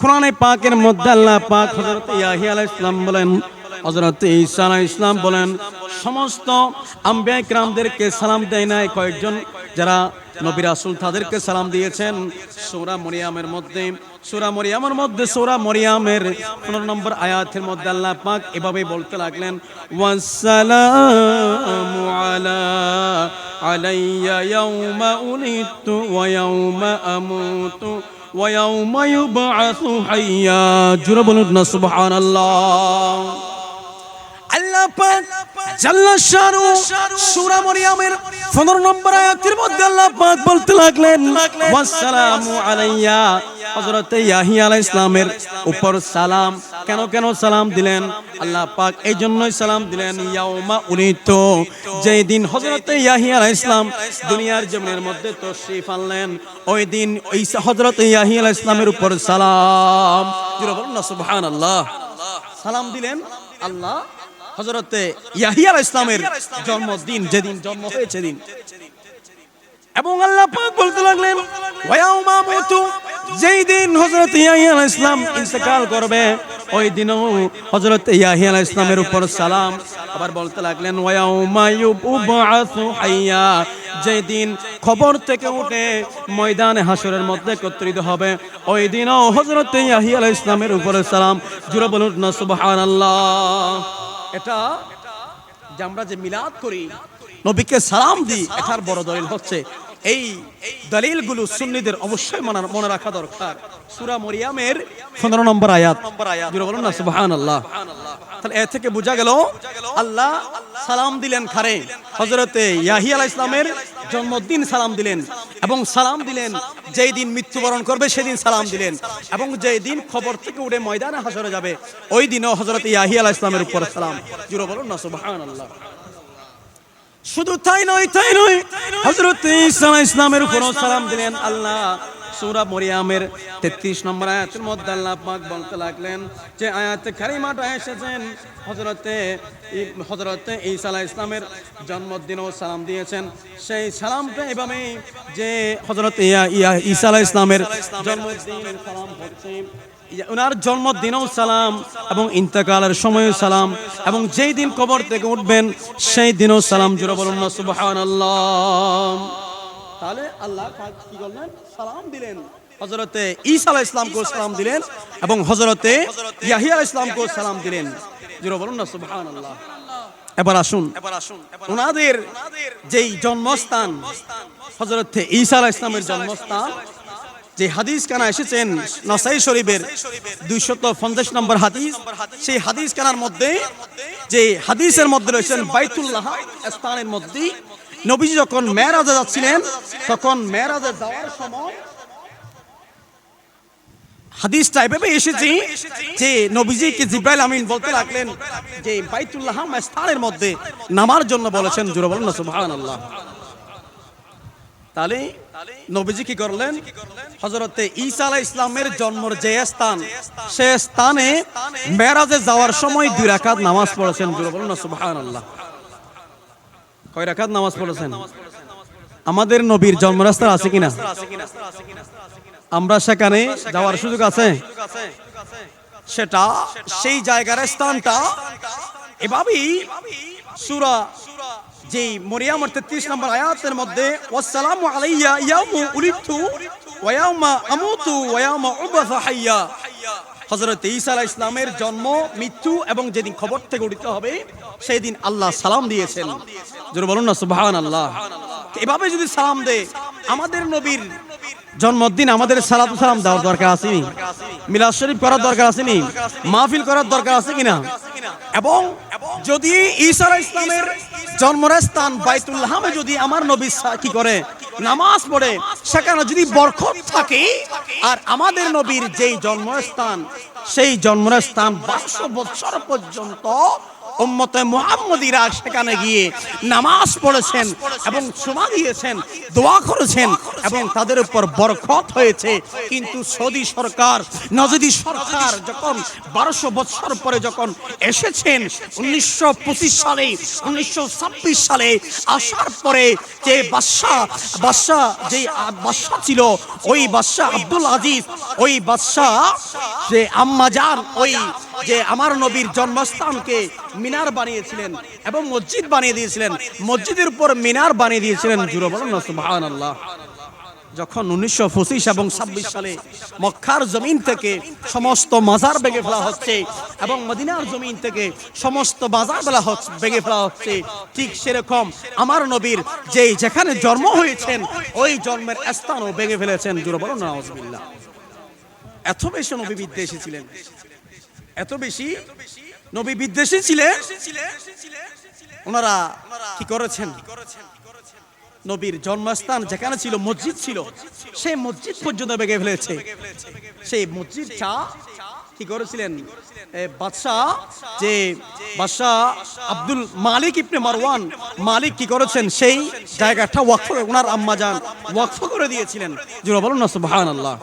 কোরআনে পাকের মধ্যে আল্লাহ পাক হযরত ইয়াহিয়া আলাইহিস সালাম বলেন, হযরত ঈসা আলাইহিস সালাম বলেন, সমস্ত আম্বিয়া কিরামদেরকে সালাম দেয় নাই, কয়েকজন যারা নবী রাসূল তাদেরকে সালাম দিয়েছেন। সূরা মরিয়মের মধ্যে সূরা মরিয়মের 15 নম্বর আয়াতের মধ্যে আল্লাহ পাক এভাবে বলতে লাগলেন, ওয়াসসালামু আলাইয়া ইয়াউমা উলিদতু ওয়া ইয়াউমা আমুতু ওয়া ইয়াউমা ইউবআসু হাইয়া। জোরে বলুন না সুবহানাল্লাহ। আল্লাহ পাক জাল্লা শানু সূরা মরিয়মের 15 নম্বর আয়াতের মধ্যে আল্লাহ পাক বলতে লাগলেন, ওয়াসসালামু আলাইয়া, হযরত ইয়াহিয়া আলাইহিস সালামের উপর সালাম। কেন সালাম দিলেন? আল্লাহ পাক এই জন্যই সালাম দিলেন, ইয়াউমা উলিদতু, যেই দিন হযরত ইয়াহিয়া আলাইহিস সালাম দুনিয়ার জমিনের মধ্যে তাশরীফ আনলেন, ওই দিন ঈসা হযরত ইয়াহিয়া আলাইহিস সালামের উপর সালাম। জোরে বলুন না সুবহানাল্লাহ। সালাম দিলেন আল্লাহ হযরতে ইয়াহিয়া আলাইহিস সালামের জন্মদিন, যেদিন জন্ম হয়েছে দিন। এবং আল্লাহ পাক বলতে লাগলেন, ওয়া ইয়াউমা আমুতু, যেই দিন হযরত ইয়াহিয়া আলাইহিস সালাম ইন্তেকাল করবে, ওই দিনও হযরত ইয়াহিয়া আলাইহিস সালামের উপর সালাম। আবার বলতে লাগলেন, ওয়া ইয়াউমা ইউবআসু হাইয়া, যেই দিন খবর থেকে উঠে ময়দানে হাসরের মধ্যে একত্রিত হবে, ওই দিনও হযরত ইয়াহিয়া আলাইহিস সালামের উপর সালাম। জোরে বলুন না সুবহানাল্লাহ। এটা যে আমরা যে মিলাদ করি, নবীকে সালাম দিই, এটার বড় দলিল হচ্ছে এই দলিলগুলো সুন্নিদের অবশ্যই মনে রাখা দরকার। সূরা মরিয়মের 15 নম্বর আয়াত, জোরে বলুন না সুবহানাল্লাহ। তাহলে এ থেকে বোঝা গেল আল্লাহ সালাম দিলেন কারে? হযরতে ইয়াহিয়া আলাইহিস সালামের জন্মদিন সালাম দিলেন, এবং সালাম দিলেন যেই দিন মৃত্যুবরণ করবে সেদিন সালাম দিলেন, এবং যেই দিন খবর থেকে উঠে ময়দানে হাসরে যাবে ওই দিনও হযরত ইয়াহিয়া আলাইহিস সালামের উপর সালাম। জোরে বলুন না সুবহানাল্লাহ। শুধু তাই নয়, হযরত ঈসা আলাইহিস সালামের উপর সালাম দিলেন আল্লাহ। সূরা মরিয়মের 33 নম্বর আয়াতের মধ্যে আল্লাহ পাক বলতে লাগলেন, যে আয়াতে কারিমাটা এসেছেন হযরতে ঈসা আলাইহিস সালামের জন্মদিনেও সালাম দিয়েছেন। সেই সালামটা এভাবে যে হযরতে ঈসা আলাইহিস সালামের জন্মদিনের সালাম হচ্ছে, ওনার জন্মদিনেও সালাম, এবং ইন্তেকালের সময়ও সালাম, এবং যেই দিন কবর থেকে উঠবেন সেই দিনও সালাম। জোরে বলুন না সুবহানাল্লাহ। তাহলে আল্লাহ পাক কি করলেন? সালাম দিলেন, হযরতে ঈসা আলাইহিস সালামকে সালাম দিলেন, এবং হযরতে ইয়াহিয়া আলাইহিস সালামকে সালাম দিলেন। জোরে বলুন না সুবহানাল্লাহ। এবার আসুন ওনাদের যেই জন্মস্থান, হযরতে ঈসা আলাইহিস সালামের জন্মস্থান, যে হাদিস কানা এসেছেন নাসাই শরীফের 250 নম্বর হাদিস, সেই হাদিস কানার মধ্যে যে হাদিসের মধ্যে রয়েছেন বাইতুল্লাহ স্থানের মধ্যে নবীজি যখন মেরাজে যাচ্ছিলেন, তখন মেরাজে যাওয়ার সময় হাদিসটা এভাবে এসেছে যে নবীজিকে জিবরাইল আমিন বলতে লাগলেন যে বাইতুল্লাহ স্থানের মধ্যে নামার জন্য বলেছেন। জোরে বলুন না সুবহানাল্লাহ। তাহলে নবীজি কি করলেন? হযরতে ঈসা আলাইহিস সালামের জন্মের যে স্থান, সে স্থানে মেরাজে যাওয়ার সময় 2 রাকাত নামাজ পড়েছেন। জোরে বলুন না সুবহানাল্লাহ। কয় রাকাত নামাজ পড়েছেন? আমাদের নবীর জন্মস্থান আছে কিনা? আমরা সেখানে যাওয়ার সুযোগ আছে? সেটা সেই জায়গার স্থানটা এভাবেই সূরা যে মরিয়মের 33 নম্বর আয়াতের মধ্যে, ওয়াসসালামু আলাইয়া ইয়াউমা উলিদতু ওয়া ইয়াউমা আমুতু ওয়া ইয়াউমা উবআসু হাইয়া, হযরত ঈসা আলাইহিস সালামের জন্ম, মৃত্যু এবং যেদিন খবর থেকে উঠিতে হবে সেই দিন আল্লাহ সালাম দিয়েছেন। জোরে বলুন না সুবহানাল্লাহ। এভাবে যদি সালাম দেয়, আমাদের নবীর জন্মদিন আমাদের সালাতু সালাম দেওয়ার দরকার আছে নি? মিলাদ শরীফ করার দরকার আছে নি? মাহফিল করার দরকার আছে কিনা? এবং যদি ঈসা আলাইহিস সালামের জন্মস্থান বাইতুল্লাহমে যদি আমার নবী কি করে নামাজ পড়ে, সেখানে যদি বরকত থাকে, আর আমাদের নবীর যেই জন্মস্থান সেই জন্মস্থান 500 বছর পর্যন্ত উম্মতে মুহাম্মদীরা সেখানে গিয়ে নামাজ পড়েছেন এবং সুমা দিয়েছেন, দোয়া করেছেন এবং তাদের উপর বরকত হয়েছে। কিন্তু সৌদি সরকার, নজদি সরকার যখন 1200 বছর পরে যখন এসেছেন 1925 সালে, 1926 সালে আসার পরে যে বাদশা ছিল, ওই বাদশা আব্দুল আজিজ, ওই বাদশা যে আম্মাজান, ওই যে আমার নবীর জন্মস্থানকে মিনার বানিয়েছিলেন এবং মসজিদ বানিয়ে দিয়েছিলেন, মসজিদের উপর মিনার বানিয়ে দিয়েছিলেন। জুড়ে বলুন না সুবহানাল্লাহ। যখন 1925 এবং 26 সালে মক্কার জমিন থেকে সমস্ত মাজার ভেঙে ফেলা হচ্ছে এবং মদিনার জমিন থেকে সমস্ত মাজার ভেঙে ফেলা হচ্ছে, ঠিক সেরকম আমার নবীর যেখানে জন্ম হয়েছেন ওই জন্মের স্থানও ভেঙে ফেলেছেন। জুড়ে বলুন না নাউজুবিল্লাহ। এত বেশি নবী বিদ্বেষী ছিলেন, এত বেশি নবী বিদ্বেষী ছিলেন, ওনারা কি করেছেন, নবীর জন্মস্থান যেখানে ছিল মসজিদ ছিল, সেই মসজিদ পর্যন্ত ভেঙে ফেলেছে। সেই মসজিদটা কি করেছিলেন বাদশাহ আব্দুল মালিক ইবনে মারওয়ান মালিক কি করেছেন, সেই জায়গাটা ওয়াকফ, ওনার আম্মাজান ওয়াকফ করে দিয়েছিলেন। জোরে বলুন না সুবহানাল্লাহ।